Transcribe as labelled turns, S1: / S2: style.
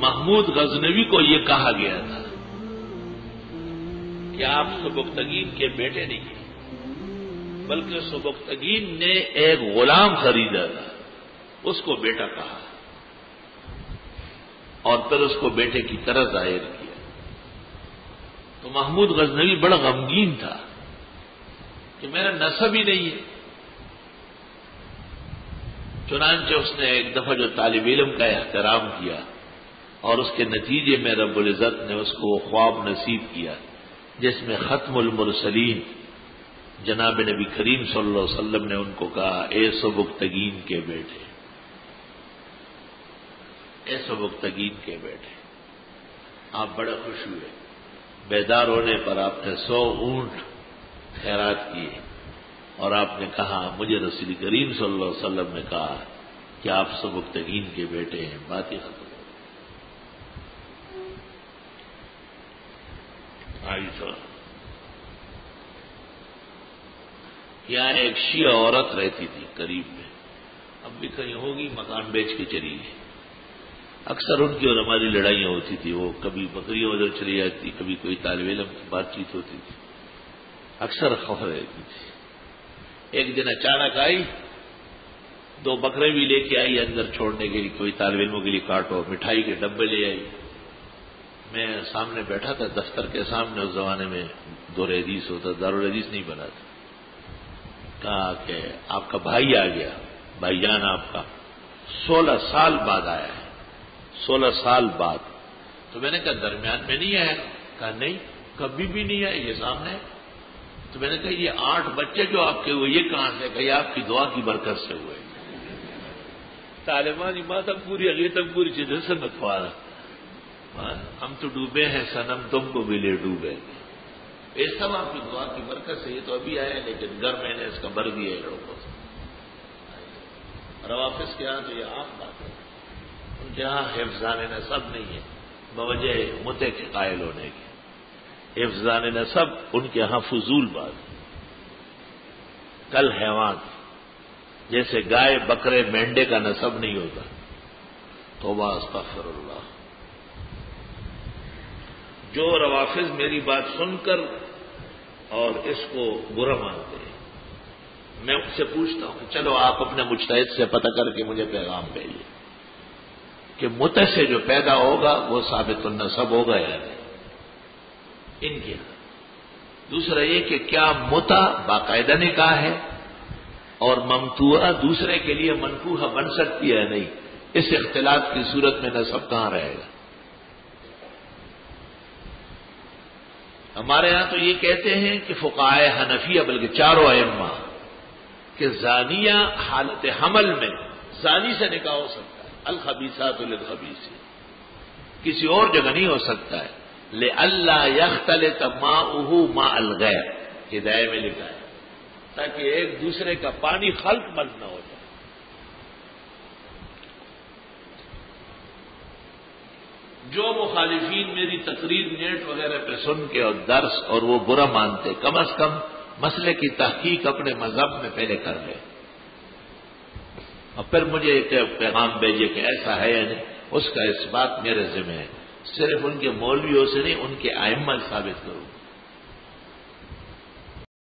S1: محمود غزنوی کو یہ کہا گیا تھا کہ آپ سبکتگین کے بیٹے نہیں ہیں، بلکہ سبکتگین نے ایک غلام خریدا تھا، اس کو بیٹا کہا اور پھر اس کو بیٹے کی طرح ظاہر کیا۔ تو محمود غزنوی بڑا غمگین تھا کہ میرا نسب ہی نہیں ہے۔ چنانچہ اس نے ایک دفعہ جو طالب علم کا احترام کیا اور اس کے نتیجے میں رب العزت نے اس کو خواب نصیب کیا جس میں ختم المرسلین جناب نبی کریم صلی اللہ علیہ وسلم نے ان کو کہا، اے سبکتگین کے بیٹے، اے سبکتگین کے بیٹے۔ آپ بڑے خوش ہوئے، بیدار ہونے پر آپ نے 100 اونٹ خیرات کیے اور آپ نے کہا، مجھے رسول کریم صلی اللہ علیہ وسلم نے کہا کہ آپ سبکتگین کے بیٹے ہیں، بات ہی ختم ہو آئی۔ یہاں ایک شیعہ عورت رہتی تھی قریب میں، اب بھی کہیں ہوگی، مکان بیچ کے چلی گئی۔ اکثر ان کی اور ہماری لڑائیاں ہوتی تھی، وہ کبھی بکریاں ادھر چلی جاتی، کبھی کوئی طالب علم کی بات چیت ہوتی تھی، اکثر خبر رہتی تھی۔ ایک دن اچانک آئی، 2 بکرے بھی لے کے آئی اندر چھوڑنے کے لیے، کوئی طالب علموں کے لیے کاٹو، مٹھائی کے ڈبے لے آئی۔ میں سامنے بیٹھا تھا دفتر کے سامنے، اس زمانے میں دارالحدیث ہوتا، دارالحدیث نہیں بنا تھا۔ کہا کہ آپ کا بھائی آ گیا، بھائی جان آپ کا 16 سال بعد آیا ہے، 16 سال بعد۔ تو میں نے کہا درمیان میں نہیں آیا؟ کہا نہیں، کبھی بھی نہیں آیا، یہ سامنے۔ تو میں نے کہا یہ 8 بچے جو آپ کے ہوئے یہ کہاں سے؟ کہ یہ آپ کی دعا کی برکت سے ہوئے۔ طالبان ماتم پوری اگیتم پوری چیزیں سے نتوارا، ہم تو ڈوبے ہیں صنم تم کو بھی لے ڈوبے۔ یہ سب آپ کی دعا کی برکت سے، یہ تو ابھی آیا ہے لیکن گھر میں نے اس کا بھر دیا ہے لوگوں سے۔ روافظ کے یہاں تو یہ عام بات ہے، ان کے یہاں حفظان نسب نہیں ہے بوجہ متے کے قائل ہونے کی۔ حفظان نسب ان کے یہاں فضول بات ہے، کل حیوان جیسے گائے بکرے مینڈے کا نسب نہیں ہوتا۔ توبہ استغفر اللہ۔ جو روافظ میری بات سن کر اور اس کو برا مانتے ہیں، میں ان سے پوچھتا ہوں کہ چلو آپ اپنے مجتہد سے پتہ کر کے مجھے پیغام بھیجیے کہ متع سے جو پیدا ہوگا وہ ثابت النسب ہوگا یا نہیں ان کے یہاں۔ دوسرا یہ کہ کیا متع باقاعدہ نکاح ہے اور ممتوعہ دوسرے کے لیے منکوحہ بن سکتی ہے نہیں، اس اختلاف کی صورت میں نسب کہاں رہے گا؟ ہمارے ہاں تو یہ کہتے ہیں کہ فقہائے حنفیہ بلکہ چاروں ائمہ کہ زانیہ حالت حمل میں زانی سے نکاح ہو سکتا ہے، الخبیثات للخبیثین، کسی اور جگہ نہیں ہو سکتا ہے، لئلا یختلط ماؤہ ماء الغیر، ہدایہ میں لکھا ہے تاکہ ایک دوسرے کا پانی خلط بند نہ ہو جائے۔ جو مخالفین میری تقریر نیٹ وغیرہ پہ سن کے اور درس اور وہ برا مانتے، کم از کم مسئلے کی تحقیق اپنے مذہب میں پہلے کر لے اور پھر مجھے ایک پیغام بھیجے کہ ایسا ہے یا نہیں، اس کا اس بات میرے ذمہ ہے، صرف ان کے مولویوں سے نہیں ان کے ائمہ ثابت کروں۔